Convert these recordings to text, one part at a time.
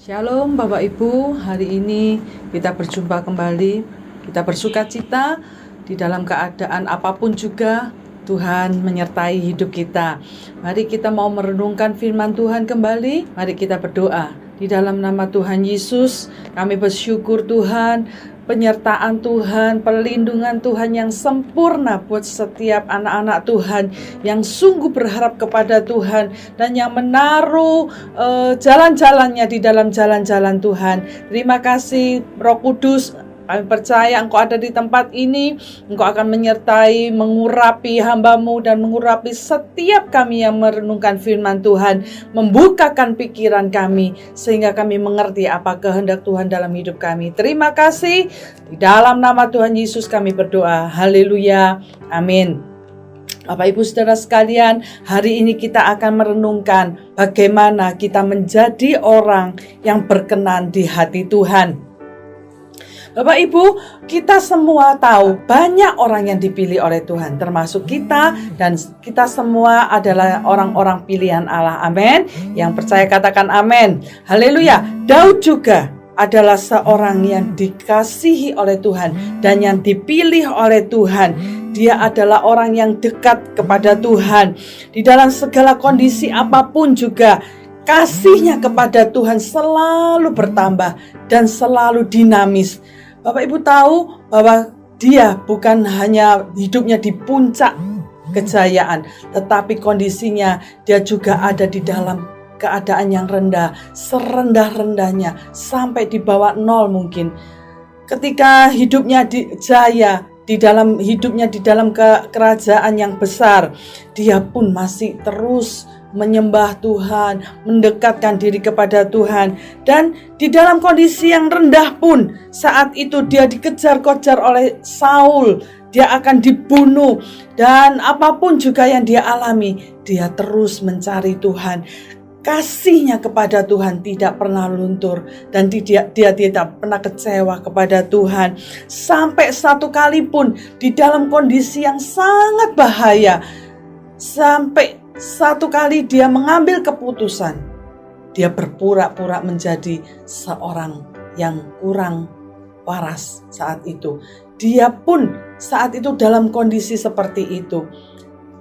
Shalom Bapak Ibu, hari ini kita berjumpa kembali. Kita bersuka cita di dalam keadaan apapun juga Tuhan menyertai hidup kita. Mari kita mau merenungkan firman Tuhan kembali. Mari kita berdoa. Di dalam nama Tuhan Yesus, kami bersyukur Tuhan, penyertaan Tuhan, perlindungan Tuhan yang sempurna buat setiap anak-anak Tuhan yang sungguh berharap kepada Tuhan dan yang menaruh jalan-jalannya di dalam jalan-jalan Tuhan. Terima kasih Roh Kudus. Kami percaya Engkau ada di tempat ini. Engkau akan menyertai, mengurapi hamba-Mu dan mengurapi setiap kami yang merenungkan firman Tuhan, membukakan pikiran kami sehingga kami mengerti apa kehendak Tuhan dalam hidup kami. Terima kasih. Di dalam nama Tuhan Yesus kami berdoa. Haleluya. Amin. Bapak Ibu Saudara sekalian, hari ini kita akan merenungkan bagaimana kita menjadi orang yang berkenan di hati Tuhan. Bapak Ibu, kita semua tahu banyak orang yang dipilih oleh Tuhan, termasuk kita, dan kita semua adalah orang-orang pilihan Allah. Amin. Yang percaya katakan amin. Haleluya. Daud juga adalah seorang yang dikasihi oleh Tuhan dan yang dipilih oleh Tuhan. Dia adalah orang yang dekat kepada Tuhan. Di dalam segala kondisi apapun juga, kasihnya kepada Tuhan selalu bertambah dan selalu dinamis. Bapak Ibu tahu bahwa dia bukan hanya hidupnya di puncak kejayaan, tetapi kondisinya dia juga ada di dalam keadaan yang rendah, serendah-rendahnya, sampai di bawah nol mungkin. Ketika hidupnya jaya, di dalam hidupnya di dalam kerajaan yang besar, dia pun masih terus menyembah Tuhan, mendekatkan diri kepada Tuhan. Dan di dalam kondisi yang rendah pun, saat itu dia dikejar-kejar oleh Saul, dia akan dibunuh, dan apapun juga yang dia alami, dia terus mencari Tuhan. Kasihnya kepada Tuhan tidak pernah luntur, dan dia tidak pernah kecewa kepada Tuhan. Sampai satu kali pun di dalam kondisi yang sangat bahaya, sampai satu kali dia mengambil keputusan. Dia berpura-pura menjadi seorang yang kurang waras saat itu. Dia pun saat itu dalam kondisi seperti itu.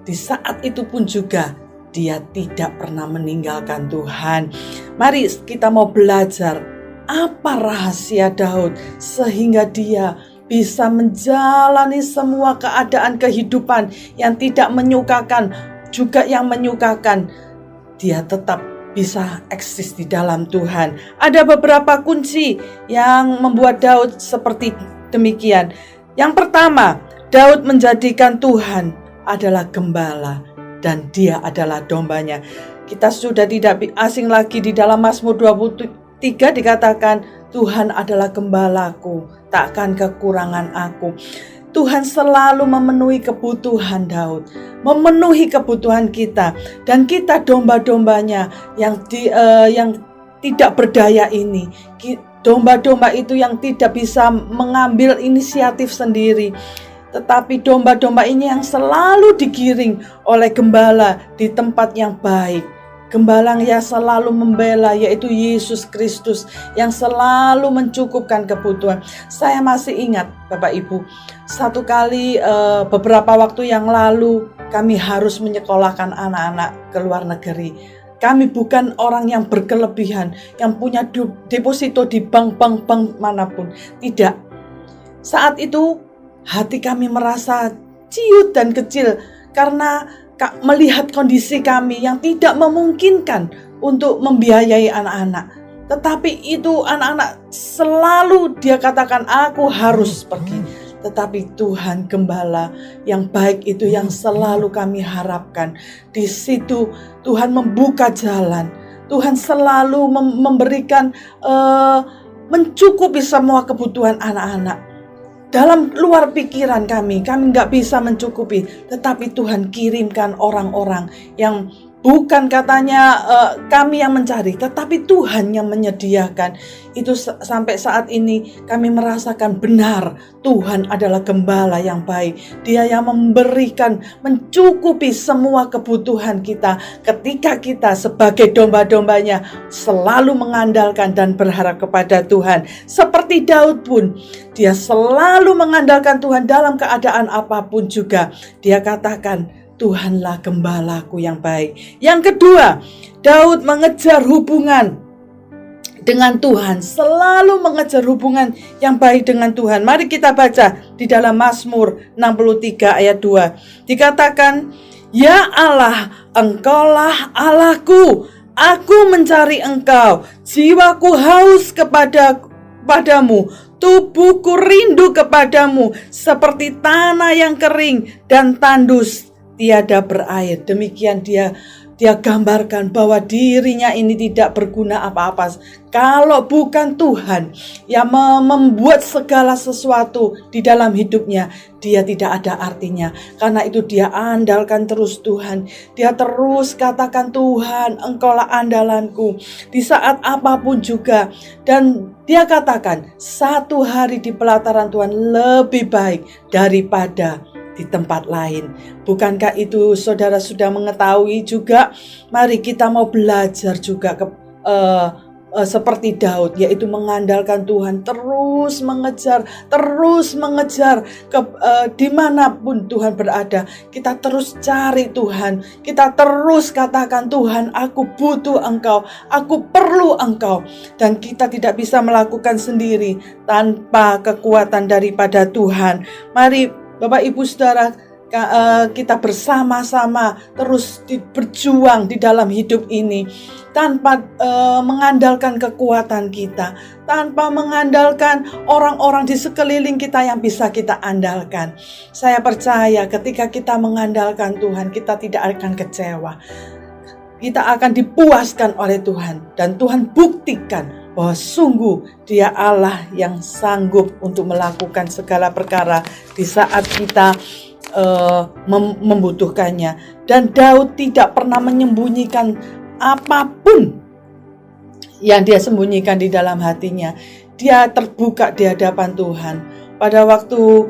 Di saat itu pun juga dia tidak pernah meninggalkan Tuhan. Mari kita mau belajar apa rahasia Daud sehingga dia bisa menjalani semua keadaan kehidupan yang tidak menyukakan, juga yang menyukakan. Dia tetap bisa eksis di dalam Tuhan. Ada beberapa kunci yang membuat Daud seperti demikian. Yang pertama, Daud menjadikan Tuhan adalah gembala dan dia adalah dombanya. Kita sudah tidak asing lagi di dalam Mazmur 23 dikatakan, Tuhan adalah gembalaku, takkan kekurangan aku. Tuhan selalu memenuhi kebutuhan Daud, memenuhi kebutuhan kita, dan kita domba-dombanya yang tidak berdaya ini. Domba-domba itu yang tidak bisa mengambil inisiatif sendiri, tetapi domba-domba ini yang selalu digiring oleh gembala di tempat yang baik. Gembala yang selalu membela, yaitu Yesus Kristus, yang selalu mencukupkan kebutuhan. Saya masih ingat Bapak Ibu, satu kali beberapa waktu yang lalu kami harus menyekolahkan anak-anak ke luar negeri. Kami bukan orang yang berkelebihan, yang punya deposito di bank manapun. Tidak. Saat itu hati kami merasa ciut dan kecil karena melihat kondisi kami yang tidak memungkinkan untuk membiayai anak-anak. Tetapi itu anak-anak selalu dia katakan, aku harus pergi. Tetapi Tuhan Gembala yang baik itu yang selalu kami harapkan. Di situ Tuhan membuka jalan. Tuhan selalu memberikan mencukupi semua kebutuhan anak-anak. dalam luar pikiran kami nggak bisa mencukupi, tetapi Tuhan kirimkan orang-orang yang bukan katanya kami yang mencari, tetapi Tuhan yang menyediakan. Itu sampai saat ini kami merasakan benar Tuhan adalah gembala yang baik. Dia yang memberikan, mencukupi semua kebutuhan kita ketika kita sebagai domba-dombanya selalu mengandalkan dan berharap kepada Tuhan. Seperti Daud pun, dia selalu mengandalkan Tuhan dalam keadaan apapun juga. Dia katakan, Tuhanlah gembalaku yang baik. Yang kedua, Daud mengejar hubungan dengan Tuhan, selalu mengejar hubungan yang baik dengan Tuhan. Mari kita baca di dalam Mazmur 63 ayat 2. Dikatakan, ya Allah, Engkaulah Allahku, aku mencari Engkau, jiwaku haus padamu, tubuhku rindu kepadamu, seperti tanah yang kering dan tandus tiada berair. Demikian dia gambarkan bahwa dirinya ini tidak berguna apa-apa kalau bukan Tuhan yang membuat segala sesuatu di dalam hidupnya. Dia tidak ada artinya. Karena itu dia andalkan terus Tuhan. Dia terus katakan, Tuhan, Engkaulah andalanku di saat apapun juga. Dan dia katakan, satu hari di pelataran Tuhan lebih baik daripada di tempat lain. Bukankah itu saudara sudah mengetahui juga? Mari kita mau belajar juga seperti Daud, yaitu mengandalkan Tuhan, terus mengejar dimanapun Tuhan berada. Kita terus cari Tuhan, kita terus katakan, Tuhan, aku butuh Engkau, aku perlu Engkau. Dan kita tidak bisa melakukan sendiri tanpa kekuatan daripada Tuhan. Mari Bapak Ibu Saudara, kita bersama-sama terus berjuang di dalam hidup ini tanpa mengandalkan kekuatan kita, tanpa mengandalkan orang-orang di sekeliling kita yang bisa kita andalkan. Saya percaya ketika kita mengandalkan Tuhan, kita tidak akan kecewa. Kita akan dipuaskan oleh Tuhan, dan Tuhan buktikan bahwa sungguh Dia Allah yang sanggup untuk melakukan segala perkara di saat kita membutuhkannya. Dan Daud tidak pernah menyembunyikan apapun yang dia sembunyikan di dalam hatinya. Dia terbuka di hadapan Tuhan. Pada waktu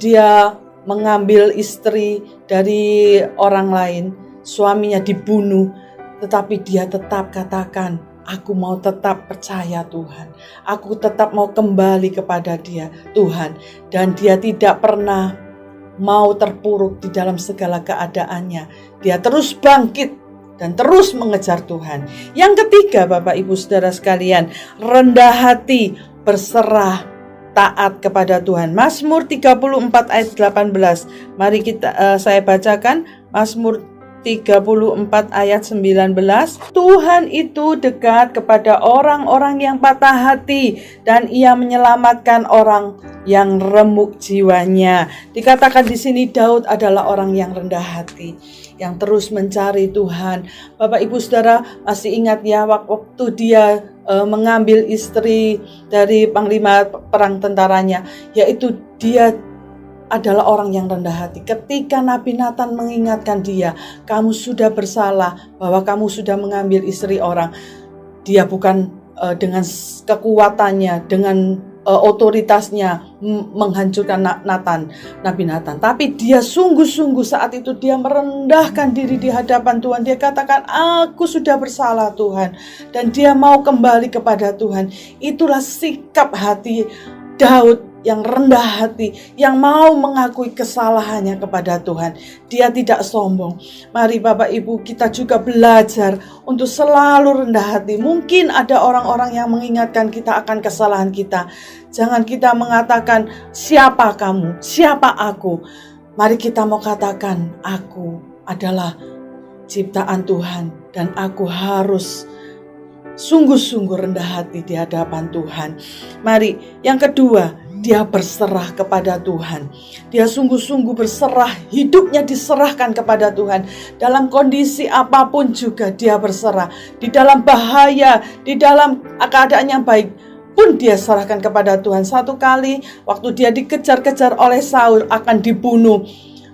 dia mengambil istri dari orang lain, suaminya dibunuh, tetapi dia tetap katakan, aku mau tetap percaya Tuhan. Aku tetap mau kembali kepada Dia, Tuhan. Dan dia tidak pernah mau terpuruk di dalam segala keadaannya. Dia terus bangkit dan terus mengejar Tuhan. Yang ketiga, Bapak Ibu Saudara sekalian, rendah hati, berserah, taat kepada Tuhan. Mazmur 34 ayat 18. Mari saya bacakan Mazmur 34 ayat 19. Tuhan itu dekat kepada orang-orang yang patah hati, dan Ia menyelamatkan orang yang remuk jiwanya. Dikatakan di sini Daud adalah orang yang rendah hati, yang terus mencari Tuhan. Bapak Ibu Saudara masih ingat ya, waktu dia mengambil istri dari panglima perang tentaranya, yaitu dia adalah orang yang rendah hati. Ketika Nabi Nathan mengingatkan dia, kamu sudah bersalah bahwa kamu sudah mengambil istri orang, dia bukan dengan kekuatannya, dengan otoritasnya menghancurkan Nabi Nathan, tapi dia sungguh-sungguh saat itu dia merendahkan diri di hadapan Tuhan. Dia katakan, aku sudah bersalah Tuhan, dan dia mau kembali kepada Tuhan. Itulah sikap hati Daud yang rendah hati, yang mau mengakui kesalahannya kepada Tuhan. Dia tidak sombong. Mari Bapak Ibu, kita juga belajar untuk selalu rendah hati. Mungkin ada orang-orang yang mengingatkan kita akan kesalahan kita. Jangan kita mengatakan, siapa kamu, siapa aku. Mari kita mau katakan, aku adalah ciptaan Tuhan, dan aku harus sungguh-sungguh rendah hati di hadapan Tuhan. Mari, yang kedua, dia berserah kepada Tuhan. Dia sungguh-sungguh berserah, hidupnya diserahkan kepada Tuhan. Dalam kondisi apapun juga dia berserah. Di dalam bahaya, di dalam keadaan yang baik, pun dia serahkan kepada Tuhan. Satu kali waktu dia dikejar-kejar oleh Saul akan dibunuh.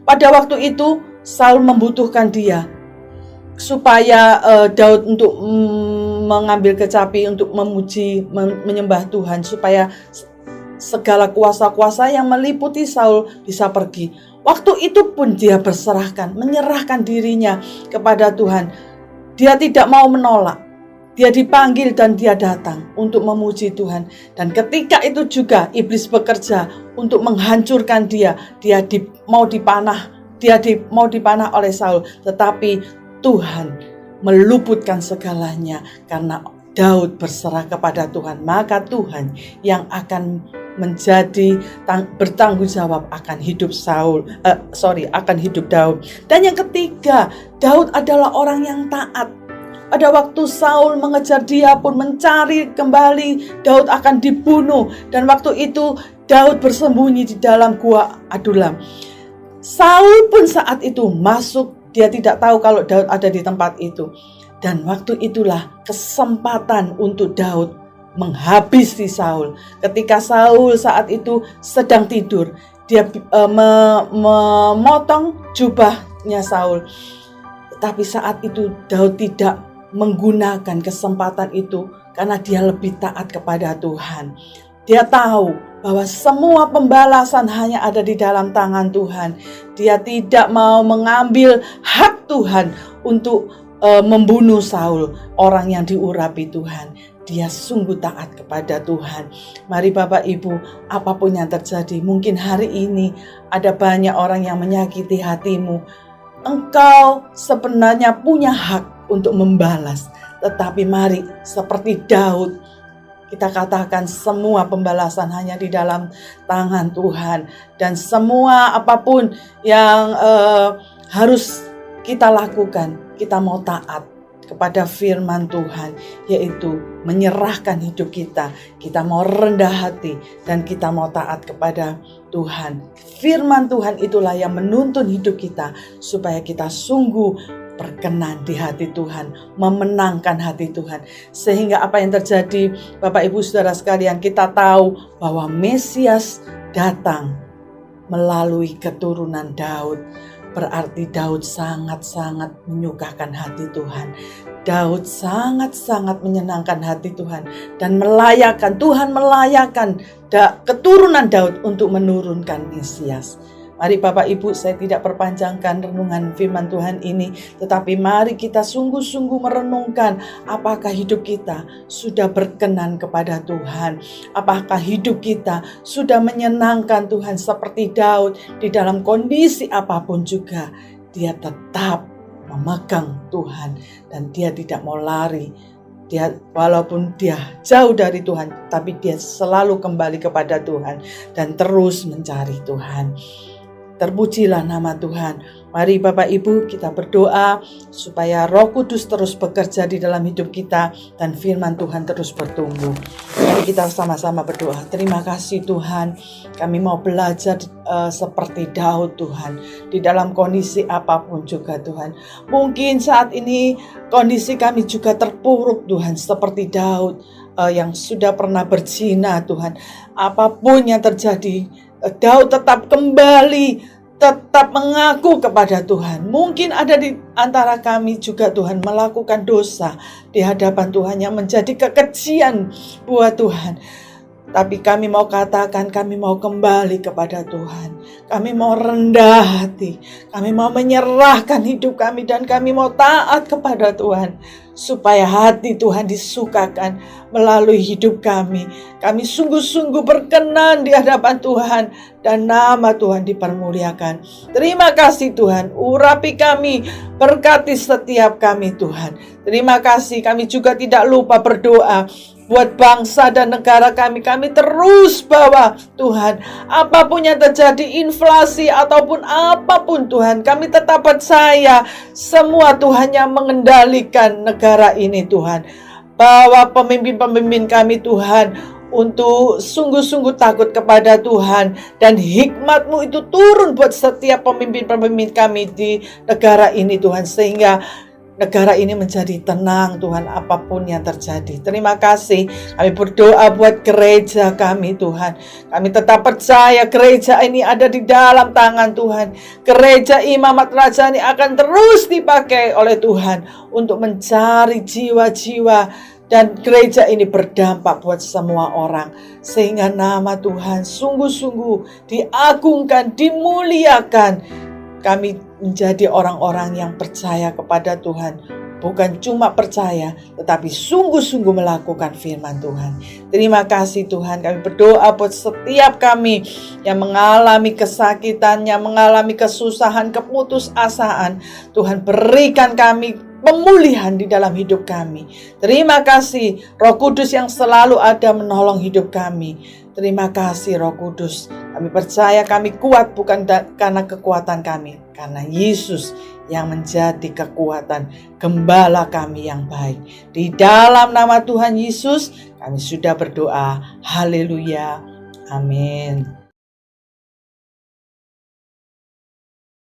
Pada waktu itu Saul membutuhkan dia supaya Daud untuk mengambil kecapi untuk memuji, menyembah Tuhan, supaya segala kuasa-kuasa yang meliputi Saul bisa pergi. Waktu itu pun dia berserahkan, menyerahkan dirinya kepada Tuhan. Dia tidak mau menolak. Dia dipanggil dan dia datang untuk memuji Tuhan. Dan ketika itu juga iblis bekerja untuk menghancurkan dia. Mau dipanah oleh Saul. Tetapi Tuhan meluputkan segalanya karena Daud berserah kepada Tuhan. Maka Tuhan yang akan menjadi bertanggung jawab akan hidup akan hidup Daud. Dan yang ketiga, Daud adalah orang yang taat. Pada waktu Saul mengejar dia pun mencari kembali, Daud akan dibunuh. Dan waktu itu Daud bersembunyi di dalam gua Adulam. Saul pun saat itu masuk, dia tidak tahu kalau Daud ada di tempat itu. Dan waktu itulah kesempatan untuk Daud menghabisi Saul. Ketika Saul saat itu sedang tidur, dia memotong jubahnya Saul. Tapi saat itu Daud tidak menggunakan kesempatan itu karena dia lebih taat kepada Tuhan. Dia tahu bahwa semua pembalasan hanya ada di dalam tangan Tuhan. Dia tidak mau mengambil hak Tuhan untuk membunuh Saul, orang yang diurapi Tuhan. Dia sungguh taat kepada Tuhan. Mari Bapak Ibu, apapun yang terjadi, mungkin hari ini ada banyak orang yang menyakiti hatimu. Engkau sebenarnya punya hak untuk membalas. Tetapi mari seperti Daud, kita katakan semua pembalasan hanya di dalam tangan Tuhan. Dan semua apapun yang harus kita lakukan, kita mau taat kepada firman Tuhan, yaitu menyerahkan hidup kita. Kita mau rendah hati dan kita mau taat kepada Tuhan. Firman Tuhan itulah yang menuntun hidup kita supaya kita sungguh berkenan di hati Tuhan, memenangkan hati Tuhan. Sehingga apa yang terjadi, Bapak Ibu Saudara sekalian, kita tahu bahwa Mesias datang melalui keturunan Daud. Berarti Daud sangat-sangat menyukakan hati Tuhan. Daud sangat-sangat menyenangkan hati Tuhan. Dan Tuhan melayakkan keturunan Daud untuk menurunkan Mesias. Mari Bapak Ibu, saya tidak perpanjangkan renungan firman Tuhan ini, tetapi mari kita sungguh-sungguh merenungkan apakah hidup kita sudah berkenan kepada Tuhan. Apakah hidup kita sudah menyenangkan Tuhan seperti Daud. Di dalam kondisi apapun juga dia tetap memegang Tuhan dan dia tidak mau lari. Walaupun dia jauh dari Tuhan, tapi dia selalu kembali kepada Tuhan dan terus mencari Tuhan. Terpujilah nama Tuhan. Mari Bapak Ibu kita berdoa supaya Roh Kudus terus bekerja di dalam hidup kita dan firman Tuhan terus bertumbuh. Mari kita sama-sama berdoa. Terima kasih Tuhan. Kami mau belajar seperti Daud Tuhan. Di dalam kondisi apapun juga Tuhan. Mungkin saat ini kondisi kami juga terpuruk Tuhan seperti Daud yang sudah pernah berzina Tuhan. Apapun yang terjadi, Daud tetap kembali, tetap mengaku kepada Tuhan. Mungkin ada di antara kami juga Tuhan melakukan dosa di hadapan Tuhan yang menjadi kekejian buat Tuhan. Tapi kami mau katakan, kami mau kembali kepada Tuhan. Kami mau rendah hati. Kami mau menyerahkan hidup kami dan kami mau taat kepada Tuhan. Supaya hati Tuhan disukakan melalui hidup kami. Kami sungguh-sungguh berkenan di hadapan Tuhan. Dan nama Tuhan dipermuliakan. Terima kasih Tuhan. Urapi kami, berkati setiap kami Tuhan. Terima kasih, kami juga tidak lupa berdoa buat bangsa dan negara kami. Kami terus bawa Tuhan. Apapun yang terjadi, inflasi ataupun apapun Tuhan, kami tetap percaya semua Tuhan yang mengendalikan negara ini Tuhan. Bawa pemimpin-pemimpin kami Tuhan untuk sungguh-sungguh takut kepada Tuhan. Dan hikmat-Mu itu turun buat setiap pemimpin-pemimpin kami di negara ini Tuhan. Sehingga negara ini menjadi tenang Tuhan, apapun yang terjadi. Terima kasih, kami berdoa buat gereja kami Tuhan. Kami tetap percaya gereja ini ada di dalam tangan Tuhan. Gereja Imamat Rajani akan terus dipakai oleh Tuhan untuk mencari jiwa-jiwa, dan gereja ini berdampak buat semua orang, sehingga nama Tuhan sungguh-sungguh diagungkan, dimuliakan. Kami menjadi orang-orang yang percaya kepada Tuhan, bukan cuma percaya, tetapi sungguh-sungguh melakukan firman Tuhan. Terima kasih Tuhan, kami berdoa buat setiap kami yang mengalami kesakitan, yang mengalami kesusahan, keputusasaan. Tuhan, berikan kami pemulihan di dalam hidup kami. Terima kasih Roh Kudus yang selalu ada menolong hidup kami. Terima kasih Roh Kudus. Kami percaya kami kuat bukan karena kekuatan kami, karena Yesus yang menjadi kekuatan, gembala kami yang baik. Di dalam nama Tuhan Yesus kami sudah berdoa. Haleluya. Amin.